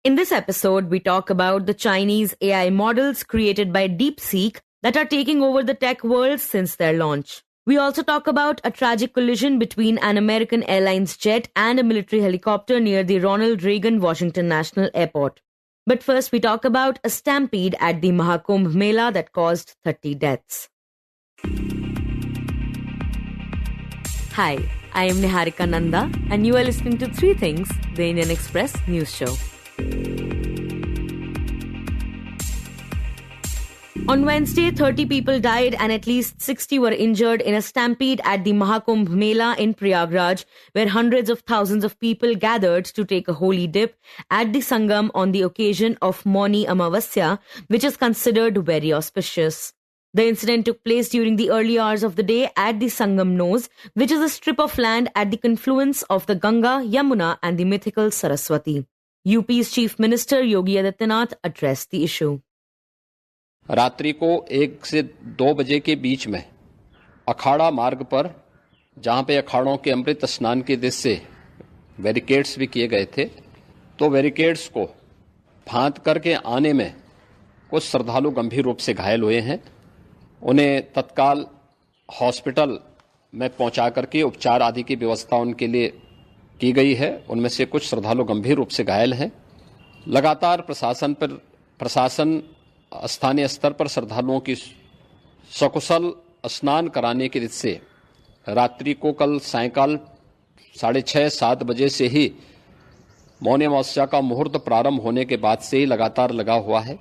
In this episode, we talk about the Chinese AI models created by DeepSeek that are taking over the tech world since their launch. We also talk about a tragic collision between an American Airlines jet and a military helicopter near the Ronald Reagan Washington National Airport. But first, we talk about a stampede at the Maha Kumbh Mela that caused 30 deaths. Hi, I am Niharika Nanda, and you are listening to Three Things, the Indian Express news show. On Wednesday, 30 people died and at least 60 were injured in a stampede at the Maha Kumbh Mela in Prayagraj, where hundreds of thousands of people gathered to take a holy dip at the Sangam on the occasion of Mauni Amavasya, which is considered very auspicious. The incident took place during the early hours of the day at the Sangam Nose, which is a strip of land at the confluence of the Ganga, Yamuna and the mythical Saraswati. UP's Chief Minister Yogi Adityanath addressed the issue. रात्रि को 1 से 2 बजे के बीच में अखाड़ा मार्ग पर, जहां पे अखाड़ों के अमृत स्नान के दृश्य से बैरिकेड्स भी किए गए थे, तो बैरिकेड्स को फांद करके आने में कुछ श्रद्धालु गंभीर रूप से घायल हुए हैं। उन्हें तत्काल हॉस्पिटल में पहुंचा करके उपचार आदि की व्यवस्था उनके लिए की गई है। उनमें से कुछ श्रद्धालु गंभीर रूप से घायल हैं। लगातार प्रशासन स्थानीय स्तर पर श्रद्धालुओं की सकुशल स्नान कराने के दृष्टि से रात्रि को कल सायंकाल 6:30-7 बजे से ही मौनी अमावस्या का मुहूर्त प्रारंभ होने के बाद से ही लगातार लगा हुआ है।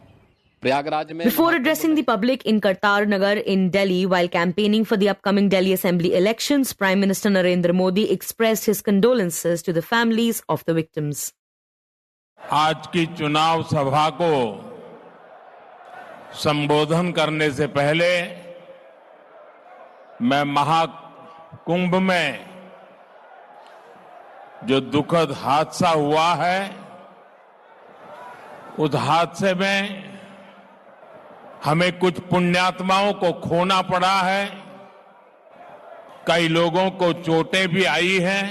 प्रयागराज में Before addressing the public in Kartar Nagar in Delhi while campaigning for the upcoming Delhi Assembly elections, Prime Minister Narendra Modi expressed his condolences to the families of the victims. आज की चुनाव सभा को संबोधन करने से पहले मैं महाकुंभ में जो दुखद हादसा हुआ है, उस हादसे में हमें कुछ पुण्यात्माओं को खोना पड़ा है, कई लोगों को चोटें भी आई हैं।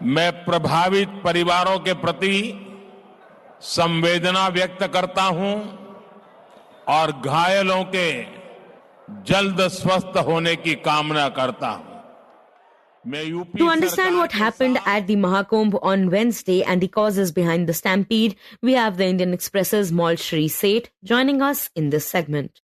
मैं प्रभावित परिवारों के प्रति संवेदना व्यक्त करता हूं और घायलों के जल्द स्वस्थ होने की कामना करता हूं। To understand what happened at the Maha Kumbh on Wednesday and the causes behind the stampede, we have the Indian Express's Maulshree Seth joining us in this segment.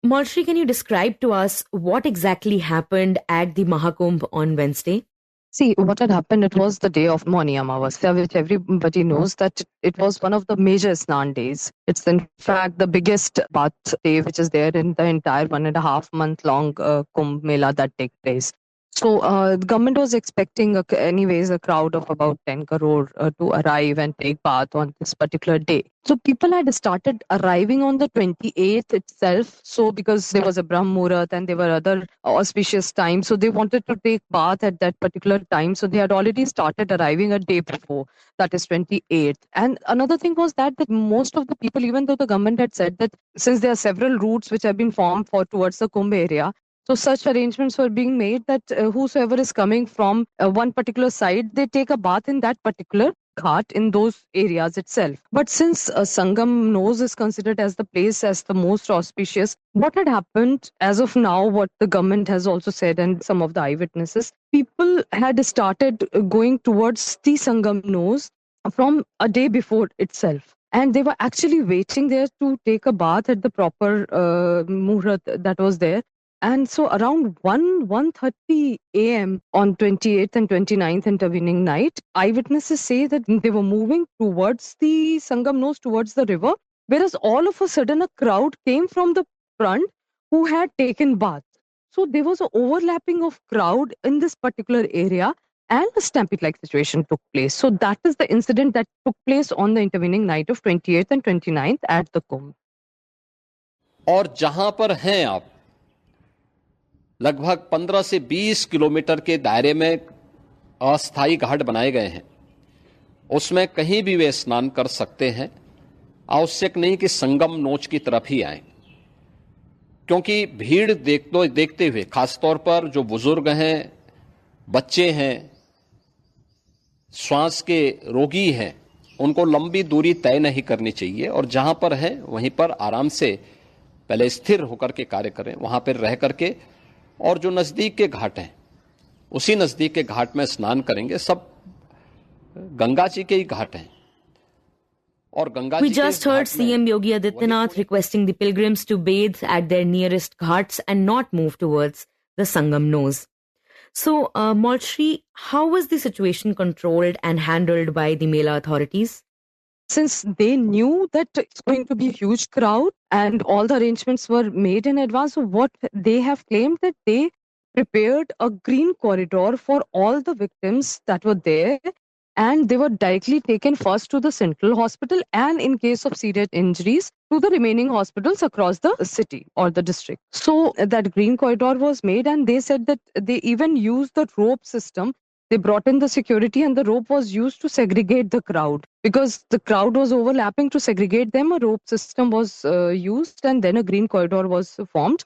Maulshree, can you describe to us what exactly happened at the Maha Kumbh on Wednesday? See, what had happened, it was the day of Mauni Amavasya, which everybody knows that it was one of the major Snan days. It's in fact the biggest bath day which is there in the entire 1.5 month long Kumbh Mela that takes place. So the government was expecting a crowd of about 10 crore to arrive and take bath on this particular day. So people had started arriving on the 28th itself. So because there was a Brahm Muhurat and there were other auspicious times, so they wanted to take bath at that particular time. So they had already started arriving a day before, that is 28th. And another thing was that most of the people, even though the government had said that since there are several routes which have been formed towards the Kumbh area, so such arrangements were being made that whosoever is coming from one particular side, they take a bath in that particular ghat in those areas itself. But since Sangam Nose is considered as the place as the most auspicious, what had happened as of now, what the government has also said and some of the eyewitnesses, people had started going towards the Sangam Nose from a day before itself. And they were actually waiting there to take a bath at the proper muhurat that was there. And so around 1:30 a.m. on 28th and 29th intervening night, eyewitnesses say that they were moving towards the Sangam Nose, towards the river, whereas all of a sudden a crowd came from the front who had taken bath. So there was an overlapping of crowd in this particular area and a stampede-like situation took place. So that is the incident that took place on the intervening night of 28th and 29th at the Kumbh. और जहां पर हैं आप, लगभग 15 से 20 kilometre के दायरे में अस्थायी घाट बनाए गए हैं। उसमें कहीं भी वे स्नान कर सकते हैं। आवश्यक नहीं कि संगम नोच की तरफ ही आए, क्योंकि भीड़ देखते हुए खासतौर पर जो बुजुर्ग हैं, बच्चे हैं, श्वास के रोगी हैं, उनको लंबी दूरी तय नहीं करनी चाहिए और जहां पर है वहीं पर आराम से पहले स्थिर होकर के कार्य करें, वहां पर रह करके, और जो नजदीक के घाट हैं उसी नजदीक के घाट में स्नान करेंगे। सब गंगा जी के ही घाट हैं और गंगा We जी के just इस heard घाट में CM Yogi Adityanath requesting the pilgrims to bathe at their nearest ghats and not move towards the Sangam nose. So, Maulshree, how was the situation controlled and handled by the Mela authorities? Since they knew that it's going to be a huge crowd and all the arrangements were made in advance, so what they have claimed that they prepared a green corridor for all the victims that were there, and they were directly taken first to the central hospital and in case of serious injuries to the remaining hospitals across the city or the district. So that green corridor was made, and they said that they even used the rope system. They brought in the security and the rope was used to segregate the crowd because the crowd was overlapping. To segregate them, a rope system was used and then a green corridor was formed.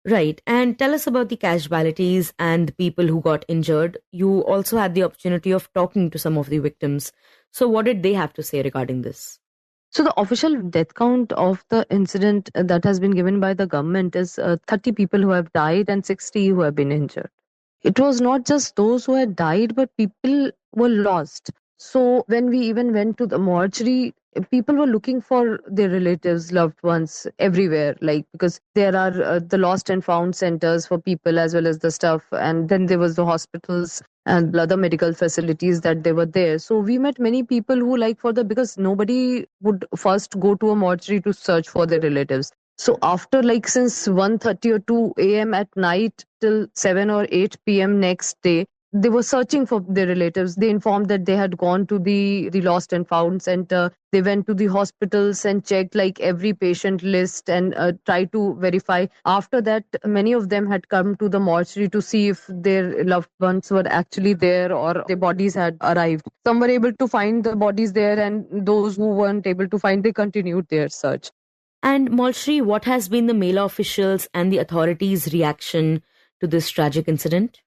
Right. And tell us about the casualties and the people who got injured. You also had the opportunity of talking to some of the victims. So, what did they have to say regarding this? So, the official death count of the incident that has been given by the government is 30 people who have died and 60 who have been injured. It was not just those who had died, but people were lost. So when we even went to the mortuary, people were looking for their relatives, loved ones everywhere, like because there are the lost and found centers for people as well as the stuff. And then there was the hospitals and other medical facilities that they were there. So we met many people who because nobody would first go to a mortuary to search for their relatives. So after since 1:30 or 2 a.m. at night till 7 or 8 p.m. next day, they were searching for their relatives. They informed that they had gone to the lost and found center. They went to the hospitals and checked every patient list and tried to verify. After that, many of them had come to the mortuary to see if their loved ones were actually there or their bodies had arrived. Some were able to find the bodies there, and those who weren't able to find, they continued their search. And Maulshree, what has been the Mela officials and the authorities' reaction to this tragic incident?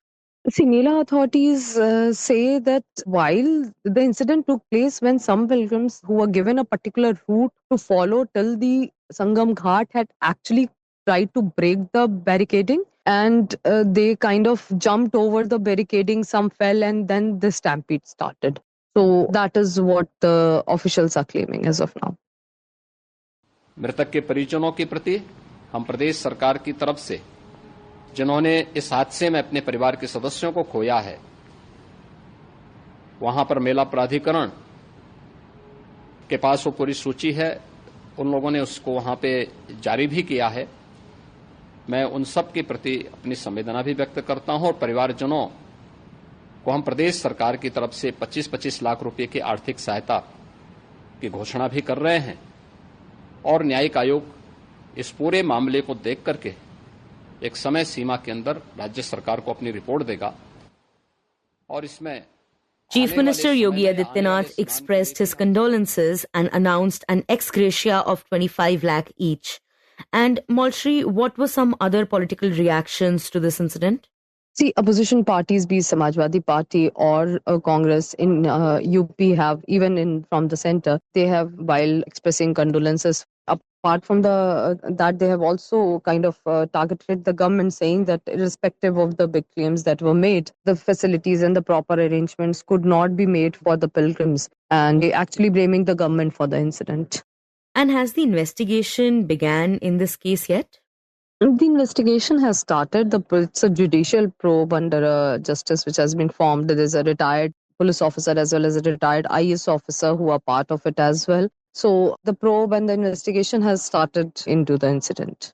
See, Mela authorities say that while the incident took place when some pilgrims who were given a particular route to follow till the Sangam Ghat had actually tried to break the barricading, and they kind of jumped over the barricading, some fell, and then the stampede started. So that is what the officials are claiming as of now. मृतक के परिजनों के प्रति हम प्रदेश सरकार की तरफ से, जिन्होंने इस हादसे में अपने परिवार के सदस्यों को खोया है, वहां पर मेला प्राधिकरण के पास वो पूरी सूची है, उन लोगों ने उसको वहां पे जारी भी किया है। मैं उन सब के प्रति अपनी संवेदना भी व्यक्त करता हूं और परिवारजनों को हम प्रदेश सरकार की तरफ से 25-25 लाख रुपए की आर्थिक सहायता की घोषणा भी कर रहे हैं और न्यायिक आयोग इस पूरे मामले को देख करके एक समय सीमा के अंदर राज्य सरकार को अपनी रिपोर्ट देगा और इसमें Chief Minister Yogi Adityanath expressed his condolences and announced an ex gratia of 25 lakh each. And Maulshree, what were some other political reactions to this incident? See, opposition parties, be Samajwadi Party or Congress in UP have, even from the center, they have, while expressing condolences, apart from that, they have also kind of targeted the government, saying that irrespective of the big claims that were made, the facilities and the proper arrangements could not be made for the pilgrims, and they actually blaming the government for the incident. And has the investigation began in this case yet? The investigation has started. It's a judicial probe under a justice which has been formed. There is a retired police officer as well as a retired IS officer who are part of it as well. So the probe and the investigation has started into the incident.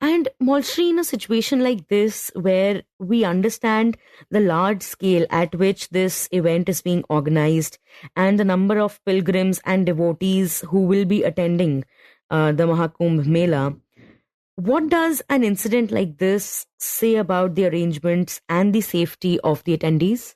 And Maulshree, in a situation like this, where we understand the large scale at which this event is being organized and the number of pilgrims and devotees who will be attending the Maha Kumbh Mela, what does an incident like this say about the arrangements and the safety of the attendees?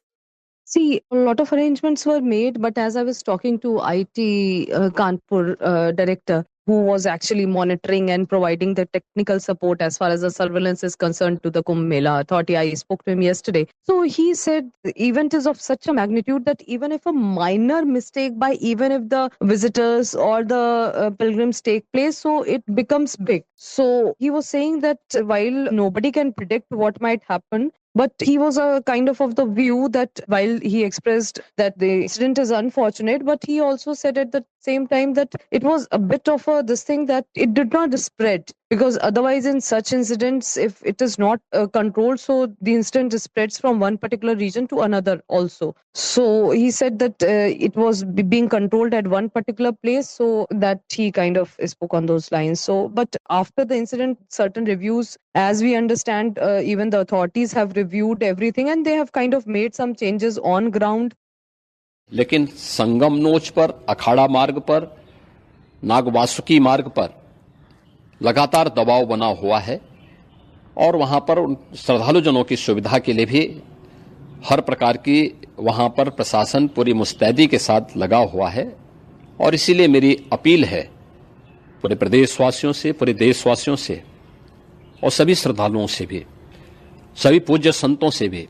See, a lot of arrangements were made, but as I was talking to IT Kanpur director, who was actually monitoring and providing the technical support as far as the surveillance is concerned to the Kumbh Mela authority. I spoke to him yesterday. So he said the event is of such a magnitude that even if a minor mistake by even if the visitors or the pilgrims take place, so it becomes big. So he was saying that while nobody can predict what might happen, but he was a kind of the view that while he expressed that the incident is unfortunate, but he also said at the same time that it was a bit of a this thing that it did not spread, because otherwise in such incidents, if it is not controlled, so the incident spreads from one particular region to another also. So he said that it was being controlled at one particular place, so that he kind of spoke on those lines. So but after the incident, certain reviews, as we understand, even the authorities have reviewed everything and they have kind of made some changes on ground. लेकिन संगम नोच पर, अखाड़ा मार्ग पर, नागवासुकी मार्ग पर लगातार दबाव बना हुआ है और वहां पर श्रद्धालुजनों की सुविधा के लिए भी हर प्रकार की वहां पर प्रशासन पूरी मुस्तैदी के साथ लगा हुआ है। और इसीलिए मेरी अपील है पूरे प्रदेशवासियों से, पूरे देशवासियों से और सभी श्रद्धालुओं से भी, सभी पूज्य संतों से भी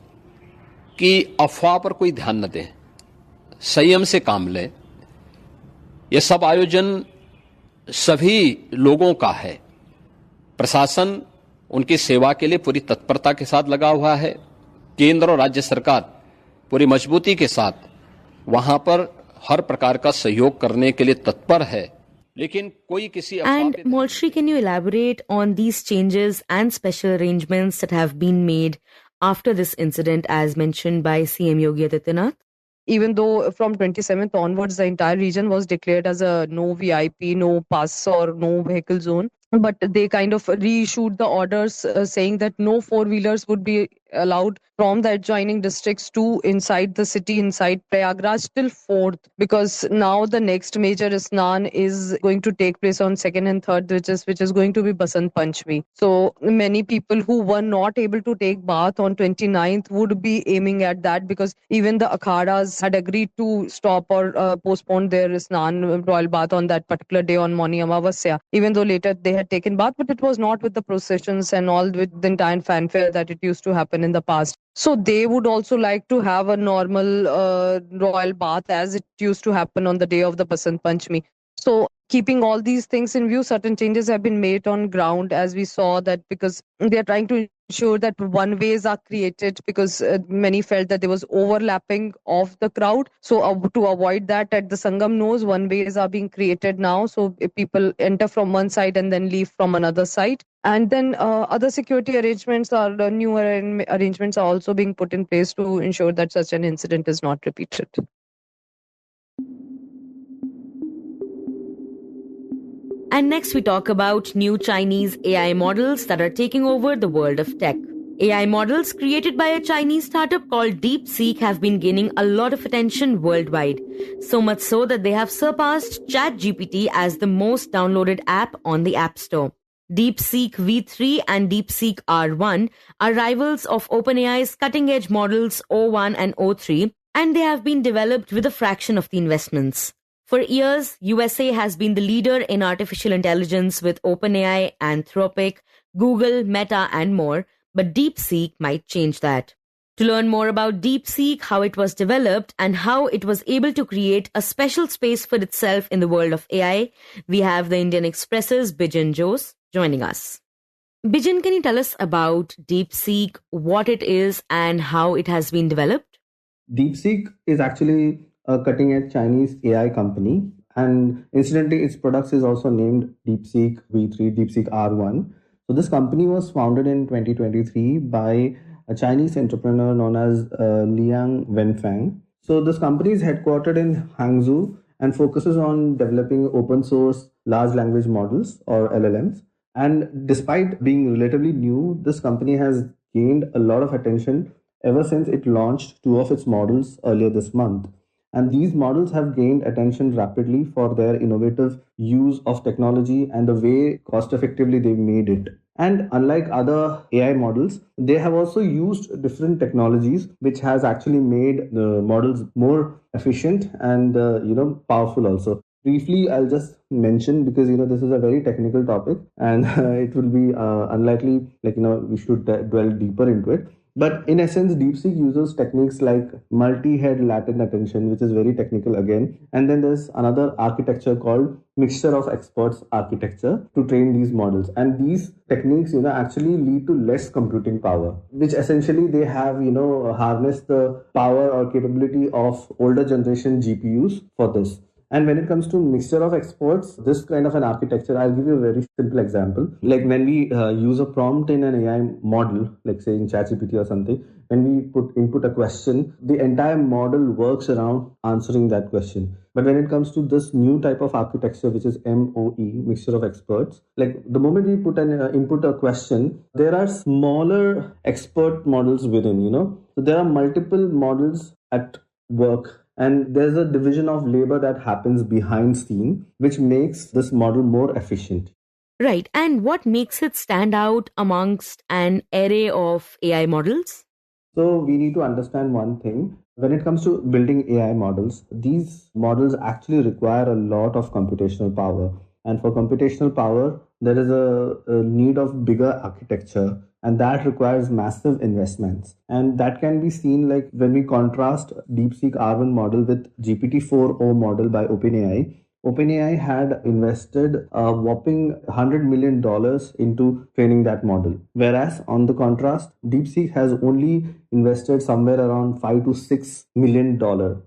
कि अफवाह पर कोई ध्यान न दें, संयम से काम लें। यह सब आयोजन सभी लोगों का है। प्रशासन उनकी सेवा के लिए पूरी तत्परता के साथ लगा हुआ है। केंद्र और राज्य सरकार पूरी मजबूती के साथ वहां पर हर प्रकार का सहयोग करने के लिए तत्पर है। लेकिन कोई किसी And Maulshree, can you elaborate on these changes and special arrangements that have been made after this incident as mentioned by CM Yogi Adityanath? Even though from 27th onwards, the entire region was declared as a no VIP, no pass or no vehicle zone. But they kind of reissued the orders saying that no four-wheelers would be allowed from the adjoining districts to inside the city, inside Prayagraj till 4th, because now the next major Isnan is going to take place on 2nd and 3rd, which is going to be Basant Panchami. So many people who were not able to take bath on 29th would be aiming at that, because even the akhadas had agreed to stop or postpone their Isnan royal bath on that particular day on Mauni Amavasya, even though later they had taken bath, but it was not with the processions and all with the entire fanfare that it used to happen in the past. So they would also like to have a normal royal bath as it used to happen on the day of the Basant Panchami. So keeping all these things in view, certain changes have been made on ground, as we saw that, because they are trying to ensure that one ways are created, because many felt that there was overlapping of the crowd. So to avoid that, at the Sangam nose, one ways are being created now. So if people enter from one side and then leave from another side. And then other security arrangements or new arrangements are also being put in place to ensure that such an incident is not repeated. And next we talk about new Chinese AI models that are taking over the world of tech. AI models created by a Chinese startup called DeepSeek have been gaining a lot of attention worldwide. So much so that they have surpassed ChatGPT as the most downloaded app on the App Store. DeepSeek V3 and DeepSeek R1 are rivals of OpenAI's cutting-edge models O1 and O3, and they have been developed with a fraction of the investments. For years, USA has been the leader in artificial intelligence with OpenAI, Anthropic, Google, Meta, and more, but DeepSeek might change that. To learn more about DeepSeek, how it was developed, and how it was able to create a special space for itself in the world of AI, we have the Indian Express's Bijin Jose joining us. Bijin, can you tell us about DeepSeek, what it is, and how it has been developed? DeepSeek is actually a cutting-edge Chinese AI company, and incidentally, its products is also named DeepSeek V3, DeepSeek R1. So this company was founded in 2023 by a Chinese entrepreneur known as Liang Wenfeng. So this company is headquartered in Hangzhou and focuses on developing open source large language models or LLMs. And despite being relatively new, this company has gained a lot of attention ever since it launched two of its models earlier this month. And these models have gained attention rapidly for their innovative use of technology and the way cost effectively they made it. And unlike other AI models, they have also used different technologies, which has actually made the models more efficient and powerful also. Briefly, I'll just mention, because this is a very technical topic, and it will be unlikely, we should dwell deeper into it. But in essence, DeepSeek uses techniques like multi-head latent attention, which is very technical again. And then there's another architecture called mixture of experts architecture to train these models. And these techniques, actually lead to less computing power, which essentially they have, harnessed the power or capability of older generation GPUs for this. And when it comes to mixture of experts, this kind of an architecture, I'll give you a very simple example. Like when we use a prompt in an AI model, like say in ChatGPT or something, when we input a question, the entire model works around answering that question. But when it comes to this new type of architecture, which is MOE, mixture of experts, like the moment we put an input a question, there are smaller expert models within, So there are multiple models at work, and there's a division of labor that happens behind scene, which makes this model more efficient. Right. And what makes it stand out amongst an array of AI models? So we need to understand one thing. When it comes to building AI models, these models actually require a lot of computational power. And for computational power, there is a need of bigger architecture, and that requires massive investments. And that can be seen like when we contrast DeepSeek R1 model with GPT-4o model by OpenAI. OpenAI had invested a whopping $100 million into training that model. Whereas, on the contrast, DeepSeek has only invested somewhere around $5 to $6 million,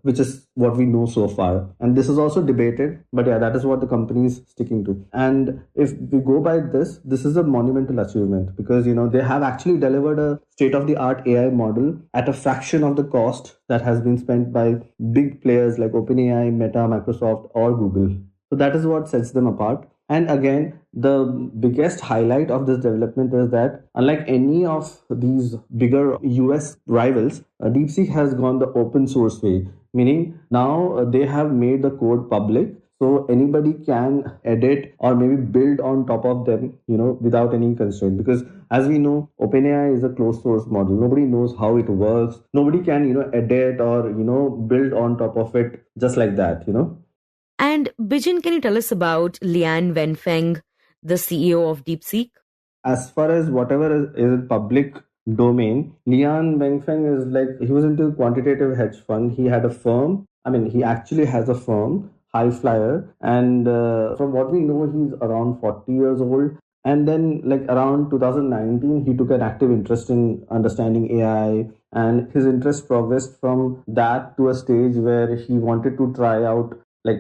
which is what we know so far. And this is also debated, but yeah, that is what the company is sticking to. And if we go by this, this is a monumental achievement because, they have actually delivered a state-of-the-art AI model at a fraction of the cost that has been spent by big players like OpenAI, Meta, Microsoft, or Google. So that is what sets them apart. And again, the biggest highlight of this development is that unlike any of these bigger US rivals, DeepSeek has gone the open source way, meaning now they have made the code public. So anybody can edit or maybe build on top of them, without any constraint. Because as we know, OpenAI is a closed source model. Nobody knows how it works. Nobody can, edit or, build on top of it just like that, And Bijin, can you tell us about Lian Wenfeng, the CEO of DeepSeek? As far as whatever is public domain, Lian Wenfeng is he was into quantitative hedge fund. He had a firm. He actually has a firm, High Flyer. And from what we know, he's around 40 years old. And then around 2019, he took an active interest in understanding AI. And his interest progressed from that to a stage where he wanted to try out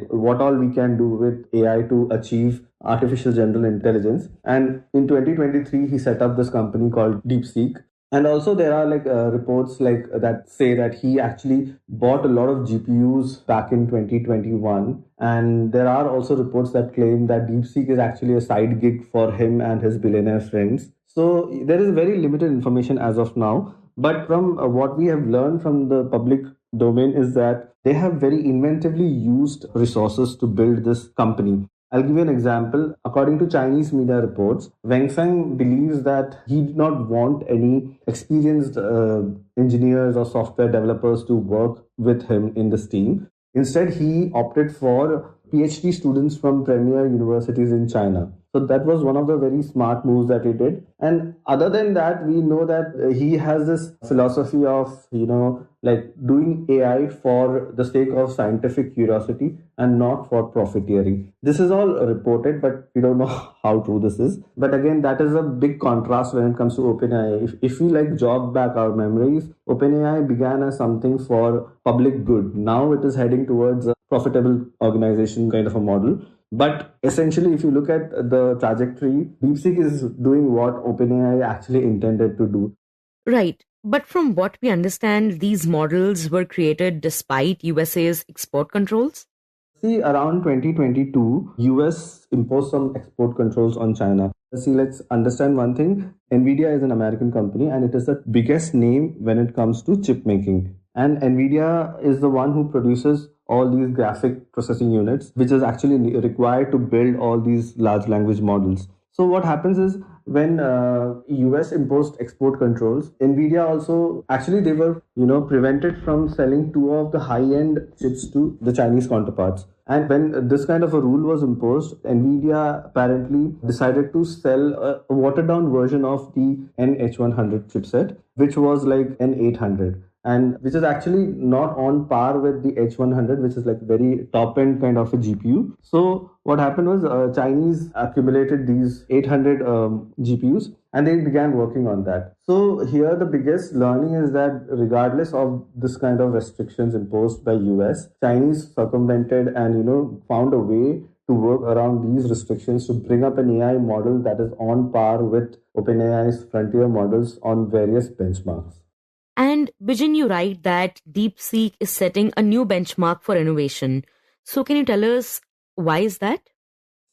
what all we can do with AI to achieve artificial general intelligence. And in 2023, he set up this company called DeepSeek. And also there are reports that say that he actually bought a lot of GPUs back in 2021. And there are also reports that claim that DeepSeek is actually a side gig for him and his billionaire friends. So there is very limited information as of now. But from what we have learned from the public domain is that they have very inventively used resources to build this company. I'll give you an example. According to Chinese media reports, Wenfeng believes that he did not want any experienced engineers or software developers to work with him in this team. Instead, he opted for PhD students from premier universities in China. So that was one of the very smart moves that he did. And other than that, we know that he has this philosophy of, doing AI for the sake of scientific curiosity and not for profiteering. This is all reported, but we don't know how true this is. But again, that is a big contrast when it comes to OpenAI. If we jog back our memories, OpenAI began as something for public good. Now it is heading towards a profitable organization kind of a model. But essentially, if you look at the trajectory, DeepSeek is doing what OpenAI actually intended to do. Right. But from what we understand, these models were created despite USA's export controls? See, around 2022, US imposed some export controls on China. See, let's understand one thing. NVIDIA is an American company and it is the biggest name when it comes to chip making. And NVIDIA is the one who produces all these graphic processing units, which is actually required to build all these large language models. So what happens is when US imposed export controls, Nvidia also actually they were prevented from selling two of the high-end chips to the Chinese counterparts. And when this kind of a rule was imposed, Nvidia apparently decided to sell a watered-down version of the NH100 chipset, which was like an 800, and which is actually not on par with the H100, which is like very top end kind of a GPU. So what happened was Chinese accumulated these 800 GPUs and they began working on that. So here the biggest learning is that regardless of this kind of restrictions imposed by US, Chinese circumvented and found a way to work around these restrictions to bring up an AI model that is on par with OpenAI's frontier models on various benchmarks. And Bijin, you write that DeepSeek is setting a new benchmark for innovation. So can you tell us why is that?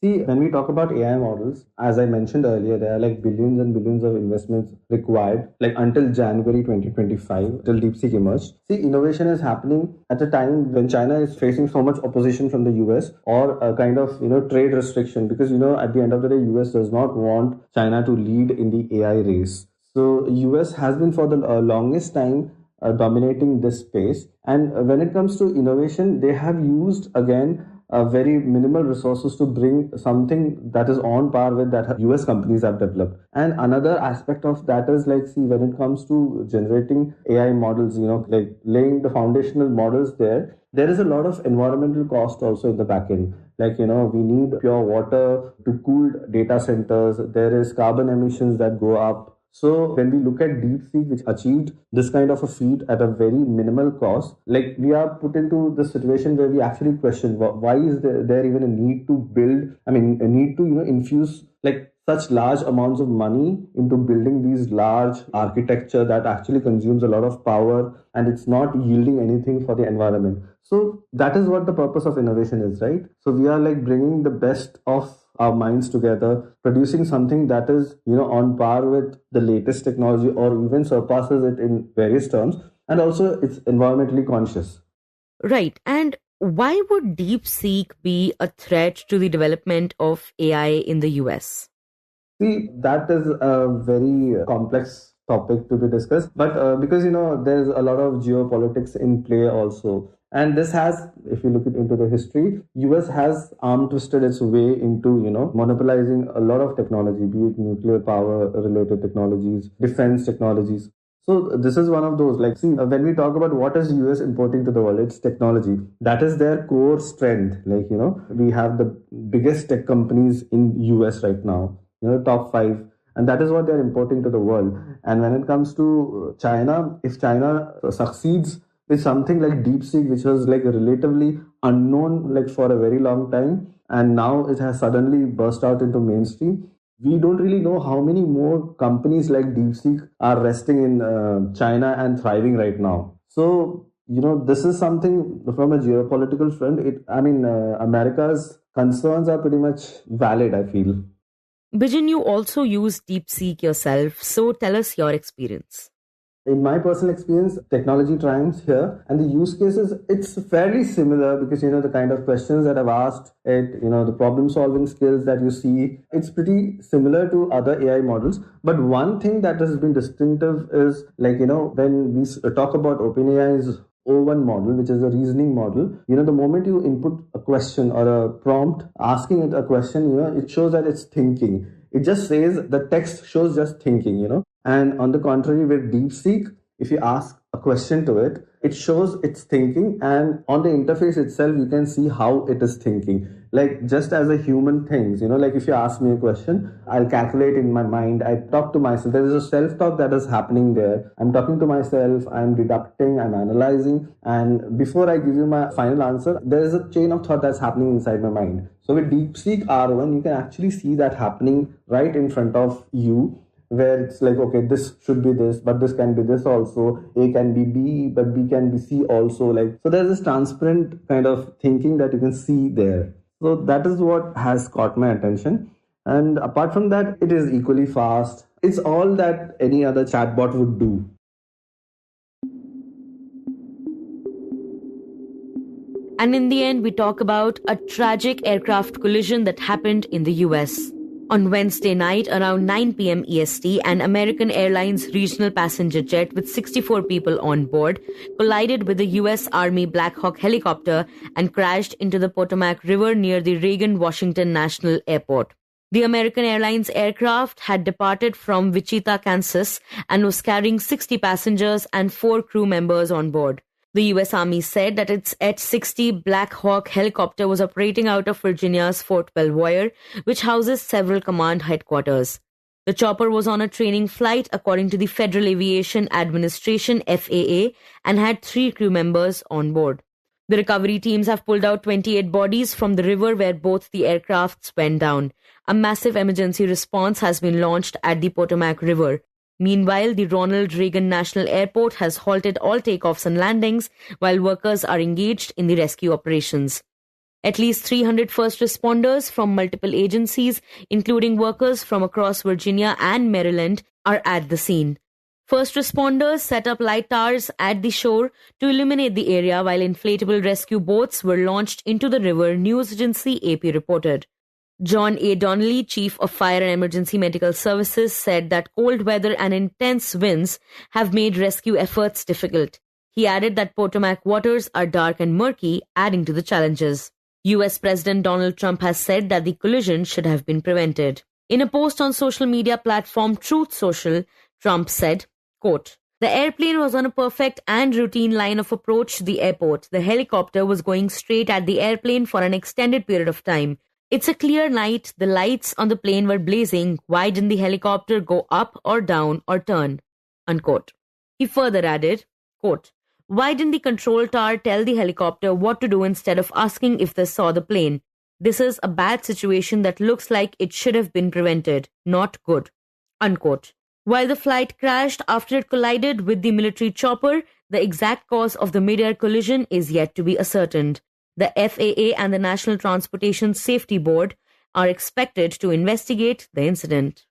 See, when we talk about AI models, as I mentioned earlier, there are like billions and billions of investments required, like until January 2025, till DeepSeek emerged. See, innovation is happening at a time when China is facing so much opposition from the US or a kind of, trade restriction, because, at the end of the day, US does not want China to lead in the AI race. So US has been for the longest time dominating this space. And when it comes to innovation, they have used again very minimal resources to bring something that is on par with that US companies have developed. And another aspect of that is like, see, when it comes to generating AI models, like laying the foundational models there is a lot of environmental cost also in the back end. Like, we need pure water to cool data centers. There is carbon emissions that go up. So when we look at DeepSeek, which achieved this kind of a feat at a very minimal cost, like we are put into the situation where we actually question why is there even a need to build, a need to, infuse like such large amounts of money into building these large architecture that actually consumes a lot of power and it's not yielding anything for the environment. So that is what the purpose of innovation is, right? So we are like bringing the best of our minds together, producing something that is, on par with the latest technology or even surpasses it in various terms. And also it's environmentally conscious. Right. And why would DeepSeek be a threat to the development of AI in the US? See, that is a very complex topic to be discussed. But because, there's a lot of geopolitics in play also. And this has, if you look into the history, US has arm twisted its way into, monopolizing a lot of technology, be it nuclear power related technologies, defense technologies. So this is one of those, like, see, when we talk about what is US importing to the world, it's technology. That is their core strength. Like, we have the biggest tech companies in US right now, top 5. And that is what they're importing to the world. And when it comes to China, if China succeeds with something like DeepSeek, which was like relatively unknown like for a very long time, and now it has suddenly burst out into mainstream, we don't really know how many more companies like DeepSeek are resting in China and thriving right now. So, this is something from a geopolitical front. America's concerns are pretty much valid, I feel. Bijin, you also use DeepSeek yourself, so tell us your experience. In my personal experience, technology triumphs here, and the use cases, it's fairly similar because, the kind of questions that I've asked, the problem solving skills that you see, it's pretty similar to other AI models. But one thing that has been distinctive is like, when we talk about OpenAI's O1 model, which is a reasoning model, the moment you input a question or a prompt asking it a question, it shows that it's thinking. It just says the text shows just thinking, And on the contrary, with DeepSeek, if you ask a question to it, it shows it's thinking. And on the interface itself, you can see how it is thinking. Like just as a human thinks, like if you ask me a question, I'll calculate in my mind. I talk to myself. There is a self-talk that is happening there. I'm talking to myself. I'm deducting. I'm analyzing. And before I give you my final answer, there is a chain of thought that's happening inside my mind. So with DeepSeek R1, you can actually see that happening right in front of you, where it's like, okay, this should be this, but this can be this also. A can be B, but B can be C also. So there's this transparent kind of thinking that you can see there. So that is what has caught my attention. And apart from that, it is equally fast. It's all that any other chatbot would do. And in the end, we talk about a tragic aircraft collision that happened in the US. On Wednesday night, around 9 p.m. EST, an American Airlines regional passenger jet with 64 people on board collided with a U.S. Army Black Hawk helicopter and crashed into the Potomac River near the Reagan Washington National Airport. The American Airlines aircraft had departed from Wichita, Kansas, and was carrying 60 passengers and 4 crew members on board. The U.S. Army said that its H-60 Black Hawk helicopter was operating out of Virginia's Fort Belvoir, which houses several command headquarters. The chopper was on a training flight according to the Federal Aviation Administration (FAA) and had 3 crew members on board. The recovery teams have pulled out 28 bodies from the river where both the aircrafts went down. A massive emergency response has been launched at the Potomac River. Meanwhile, the Ronald Reagan National Airport has halted all takeoffs and landings while workers are engaged in the rescue operations. At least 300 first responders from multiple agencies, including workers from across Virginia and Maryland, are at the scene. First responders set up light towers at the shore to illuminate the area while inflatable rescue boats were launched into the river, news agency AP reported. John A. Donnelly, Chief of Fire and Emergency Medical Services, said that cold weather and intense winds have made rescue efforts difficult. He added that Potomac waters are dark and murky, adding to the challenges. U.S. President Donald Trump has said that the collision should have been prevented. In a post on social media platform Truth Social, Trump said, quote, "The airplane was on a perfect and routine line of approach to the airport. The helicopter was going straight at the airplane for an extended period of time. It's a clear night, the lights on the plane were blazing. Why didn't the helicopter go up or down or turn?" Unquote. He further added, quote, "Why didn't the control tower tell the helicopter what to do instead of asking if they saw the plane? This is a bad situation that looks like it should have been prevented. Not good." Unquote. While the flight crashed after it collided with the military chopper, the exact cause of the mid-air collision is yet to be ascertained. The FAA and the National Transportation Safety Board are expected to investigate the incident.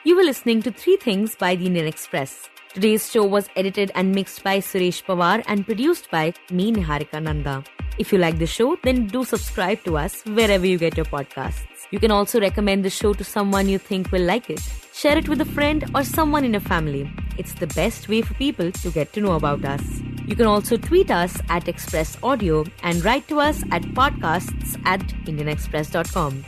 You were listening to 3 Things by the Indian Express. Today's show was edited and mixed by Suresh Pawar and produced by me, Niharika Nanda. If you like the show, then do subscribe to us wherever you get your podcasts. You can also recommend the show to someone you think will like it. Share it with a friend or someone in your family. It's the best way for people to get to know about us. You can also tweet us at Express Audio and write to us at podcasts@indianexpress.com.